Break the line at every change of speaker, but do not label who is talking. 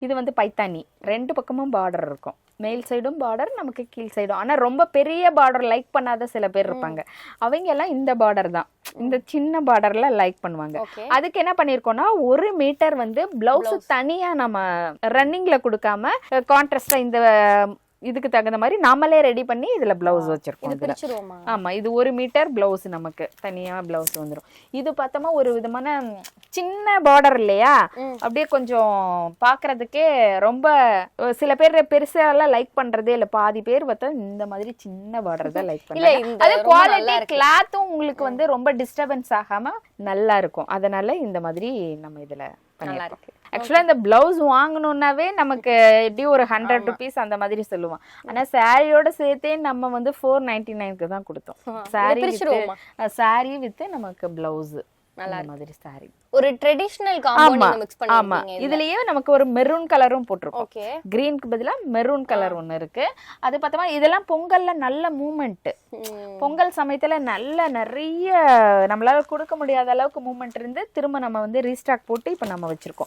இது வந்து பைத்தானி, 2 பக்கமும் பார்டர் இருக்கும். மேல் சைடும் பார்டர், நமக்கு கீழ் சைடும். ஆனா ரொம்ப பெரிய பார்டர் லைக் பண்ணாத சில பேர் இருப்பாங்க. அவங்க எல்லாம் இந்த பார்டர் தான், இந்த சின்ன பார்டர்ல லைக் பண்ணுவாங்க. அதுக்கு என்ன பண்ணிருக்கோம்னா 1 மீட்டர் வந்து பிளவுஸ் தனியா நம்ம ரன்னிங்ல கொடுக்காம கான்ட்ராஸ்டா இந்த இதுக்கு தகுந்த மாதிரி நாமளே ரெடி பண்ணி இதுல பிளவுஸ் வச்சிருக்கோம். ஆமா, இது 1 மீட்டர் பிளவுஸ் நமக்கு தனியா பிளவுஸ் வந்துடும். இது பார்த்தோமா ஒரு விதமான சின்ன பார்டர் இல்லையா, அப்படியே கொஞ்சம் பாக்குறதுக்கே ரொம்ப சில பேர் பெருசா எல்லாம் லைக் பண்றதே இல்ல. பாதி பேர் பார்த்தா இந்த மாதிரி சின்ன பார்டர் தான் லைக் பண்றாங்க. அது குவாலிட்டி கிளாத்தும் உங்களுக்கு வந்து ரொம்ப டிஸ்டர்பன்ஸ் ஆகாம நல்லா இருக்கும். அதனால இந்த மாதிரி நம்ம இதுல பண்ணிருக்கோம். ஆக்சுவலா இந்த பிளவுஸ் வாங்கணும்னாவே நமக்கு எப்படி ஒரு 100 rupees அந்த மாதிரி சொல்லுவோம். ஆனா சாரியோட சேர்த்தே நம்ம வந்து 499 தான் கொடுத்தோம். சாரி வித் நமக்கு பிளவுஸ் மாதிரி சாரி,
ஒரு ட்ரெடிஷனல் காம்போ நீங்க மிக்ஸ் பண்ணிருக்கீங்க.
இதுலயே நமக்கு ஒரு மெரூன் கலரும் போட்டுருக்கோம். கிரீனுக்கு பதிலா மெரூன் கலர் ஒன்னு இருக்கு. அது பார்த்தா இதெல்லாம் பொங்கல்ல நல்ல மூவ்மெண்ட். பொங்கல் சமயத்துல நல்ல நிறைய நம்மளால கொடுக்க முடியாத அளவுக்கு மூவ்மெண்ட் இருந்து திரும்ப நம்ம வந்து ரீஸ்டாக் போட்டு இப்ப நம்ம வச்சிருக்கோம்.